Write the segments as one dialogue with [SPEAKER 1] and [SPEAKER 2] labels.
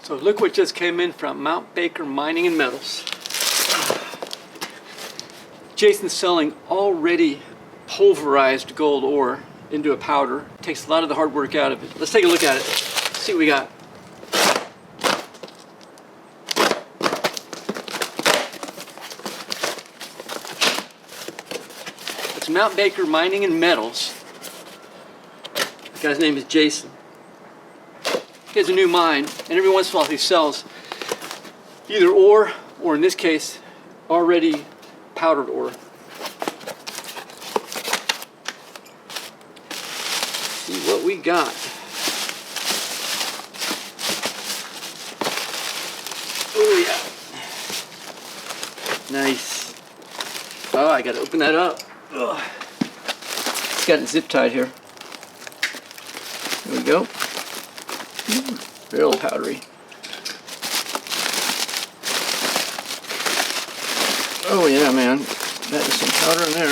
[SPEAKER 1] So look what just came in from Mount Baker Mining and Metals. Jason's selling already pulverized gold ore into a powder. Takes a lot of the hard work out of it. Let's take a look at it. See what we got. It's Mount Baker Mining and Metals. The guy's name is Jason. He has a new mine, and every once in a while he sells either ore, or in this case, already powdered ore. See what we got. Oh yeah. Nice. Oh, I gotta open that up. Ugh. It's got it zip tied here. There we go. Real powdery. Oh yeah, man. That is some powder in there.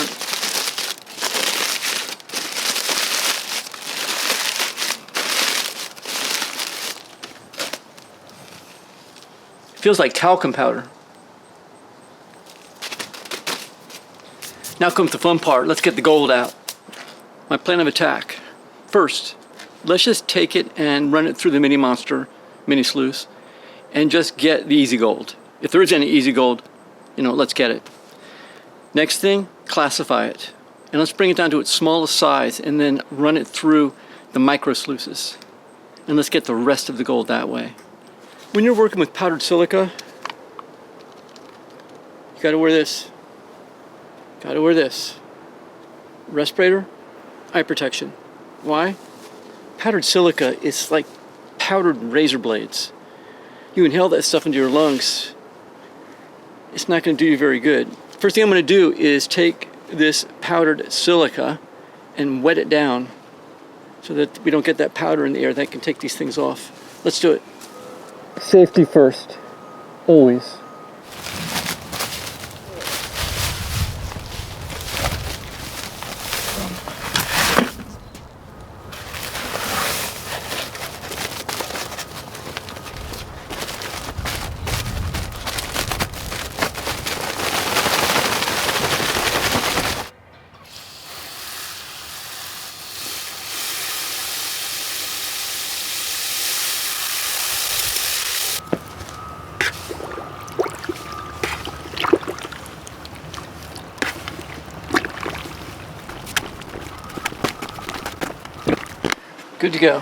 [SPEAKER 1] It feels like talcum powder. Now comes the fun part. Let's get the gold out. My plan of attack. First, let's just take it and run it through the mini monster, mini sluice, and just get the easy gold. If there is any easy gold, you know, let's get it. Next thing, classify it. And let's bring it down to its smallest size and then run it through the micro sluices. And let's get the rest of the gold that way. When you're working with powdered silica, you gotta wear this. Gotta wear this. Respirator, eye protection. Why? Powdered silica is like powdered razor blades. You inhale that stuff into your lungs, it's not going to do you very good. First thing I'm going to do is take this powdered silica and wet it down so that we don't get that powder in the air that can take these things off. Let's do it. Safety first, always. Good to go.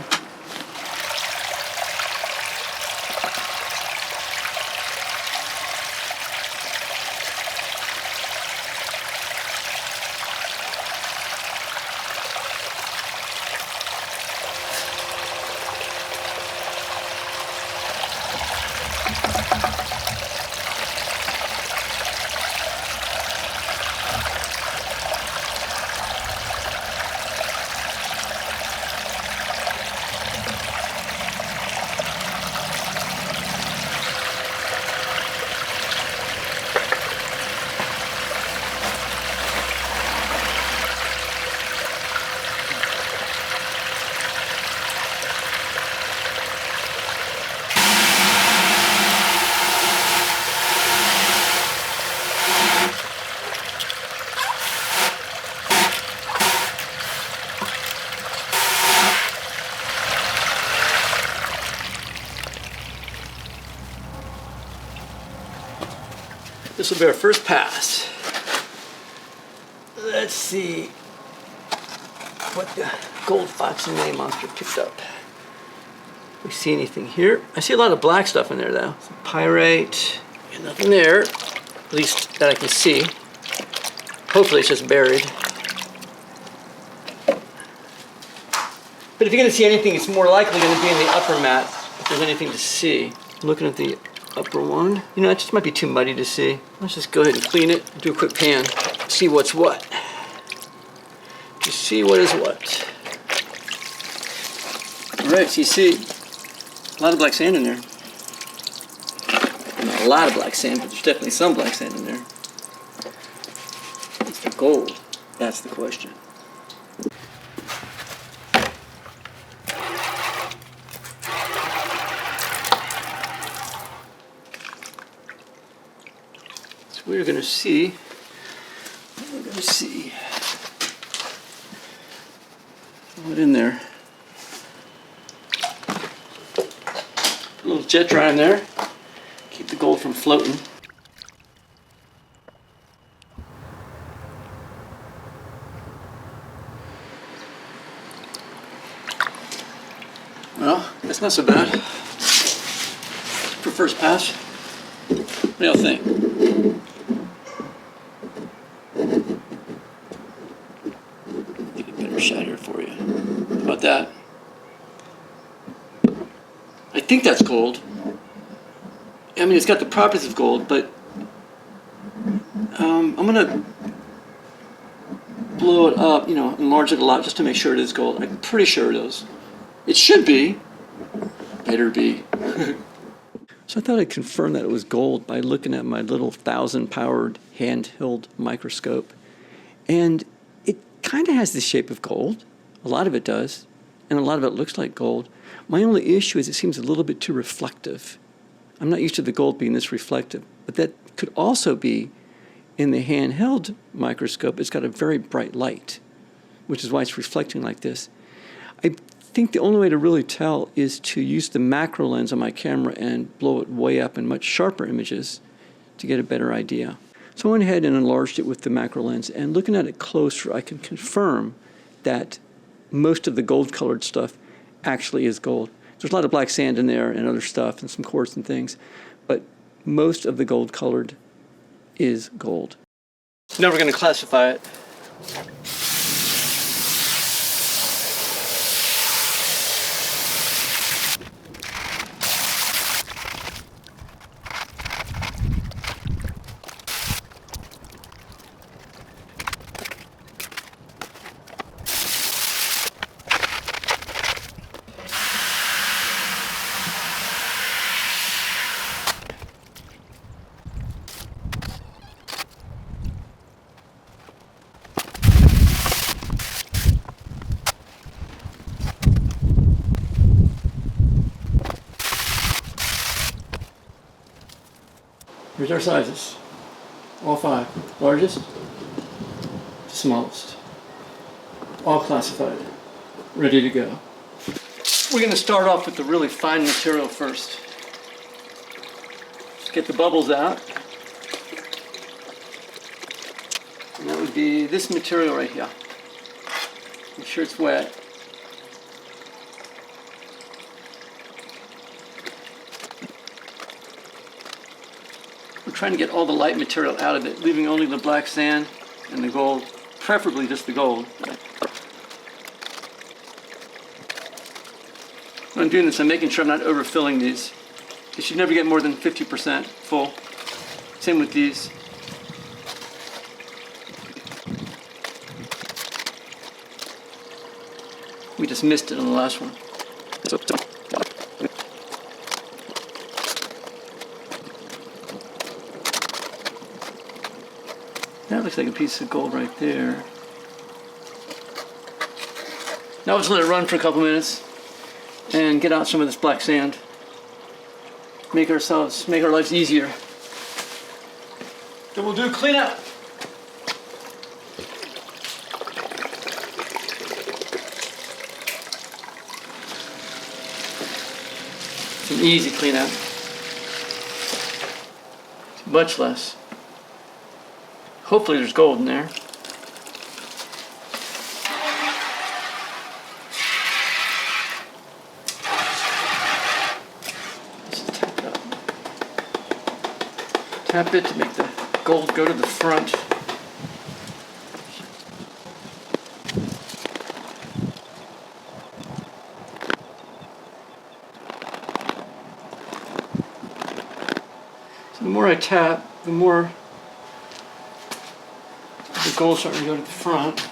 [SPEAKER 1] This will be our first pass. Let's see what the gold fox and mini monster picked up. We see anything here? I see a lot of black stuff in there though. Some pyrite, nothing there, at least that I can see. Hopefully it's just buried. But if you're gonna see anything, it's more likely gonna be in the upper mat if there's anything to see. I'm looking at the upper one. You know, it just might be too muddy to see. Let's just go ahead and clean it, do a quick pan, see what's what. Just see what is what. All right, so you see a lot of black sand in there. Not a lot of black sand, but there's definitely some black sand in there. It's the gold. That's the question. So we're going to see. What in there? A little jet dry in there. Keep the gold from floating. Well, that's not so bad. For first pass. What do y'all think? Get a better shot here for you. How about that? I think that's gold. I mean, it's got the properties of gold, but I'm gonna blow it up, you know, enlarge it a lot just to make sure it is gold. I'm pretty sure it is. It should be. Better be. So I thought I'd confirm that it was gold by looking at my little 1,000-powered handheld microscope. And it kind of has the shape of gold. A lot of it does. And a lot of it looks like gold. My only issue is it seems a little bit too reflective. I'm not used to the gold being this reflective. But that could also be in the handheld microscope. It's got a very bright light, which is why it's reflecting like this. I think the only way to really tell is to use the macro lens on my camera and blow it way up in much sharper images to get a better idea. So I went ahead and enlarged it with the macro lens, and looking at it closer, I can confirm that most of the gold-colored stuff actually is gold. There's a lot of black sand in there and other stuff and some quartz and things, but most of the gold-colored is gold. Now we're going to classify it. Here's our sizes. All 5. Largest to smallest. All classified. Ready to go. We're going to start off with the really fine material first. Just get the bubbles out. And that would be this material right here. Make sure it's wet. We're trying to get all the light material out of it, leaving only the black sand and the gold, preferably just the gold. When I'm doing this, I'm making sure I'm not overfilling these. They should never get more than 50% full. Same with these. We just missed it on the last one. That looks like a piece of gold right there. Now let's let it run for a couple minutes and get out some of this black sand. Make our lives easier. Then we'll do a cleanup. It's an easy cleanup. It's much less. Hopefully there's gold in there. Just tap it to make the gold go to the front. So the more I tap, the more the gold's starting to go to the front.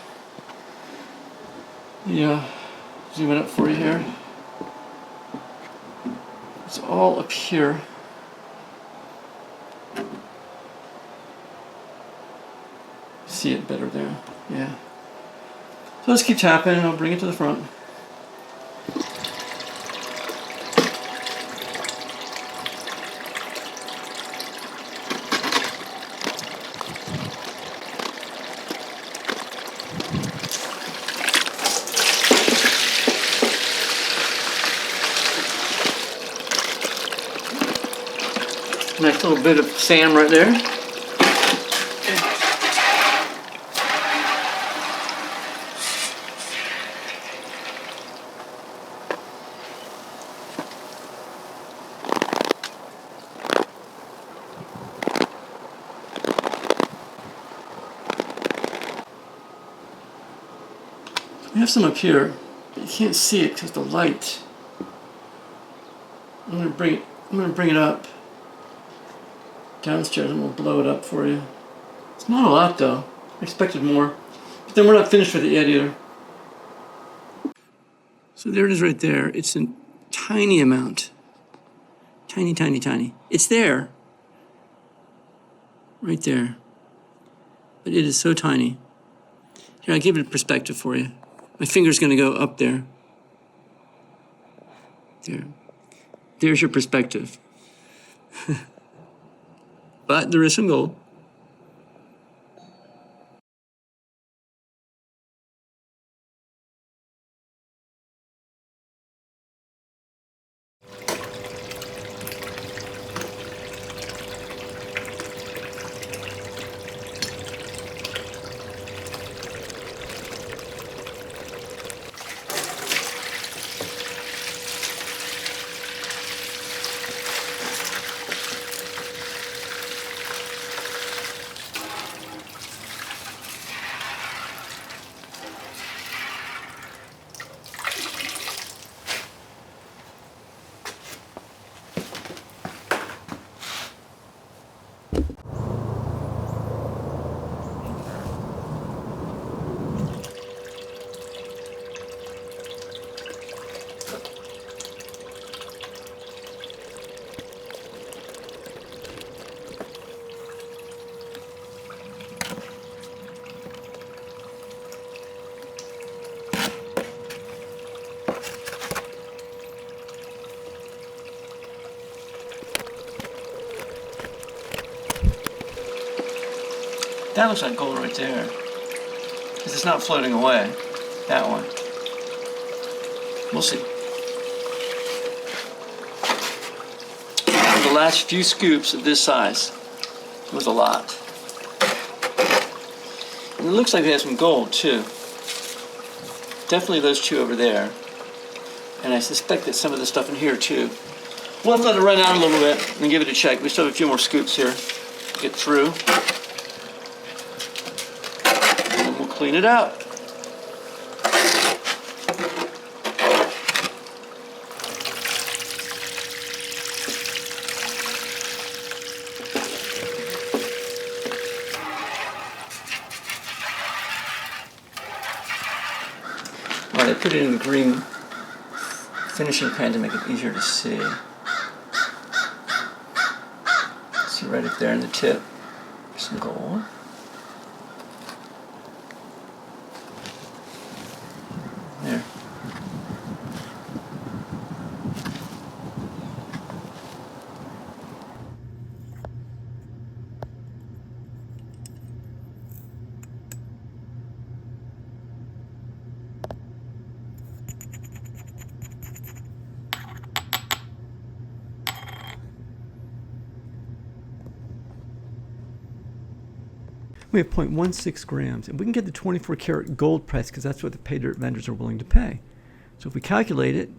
[SPEAKER 1] Yeah, zoom it up for you here. It's all up here. See it better there. Yeah. So let's keep tapping and I'll bring it to the front. Nice little bit of sand right there. We have some up here, but you can't see it because of the light. I'm gonna bring it up downstairs and we'll blow it up for you. It's not a lot though. I expected more. But then we're not finished with it yet either. So there it is right there. It's a tiny amount. Tiny, tiny, tiny. It's there. Right there. But it is so tiny. Here, I'll give it a perspective for you. My finger's gonna go up there. There. There's your perspective. But there is some gold. That looks like gold right there. Because it's not floating away. That one. We'll see. The last few scoops of this size was a lot. And it looks like they have some gold too. Definitely those two over there. And I suspect that some of the stuff in here too. We'll have to let it run out a little bit and give it a check. We still have a few more scoops here to get through. And we'll clean it out. Well, I put it in the green finishing pan to make it easier to see. See right up there in the tip, some gold. There. We have 0.16 grams, and we can get the 24 karat gold price because that's what the pay dirt vendors are willing to pay. So if we calculate it,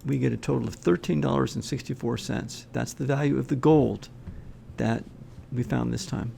[SPEAKER 1] we get a total of $13.64. That's the value of the gold that we found this time.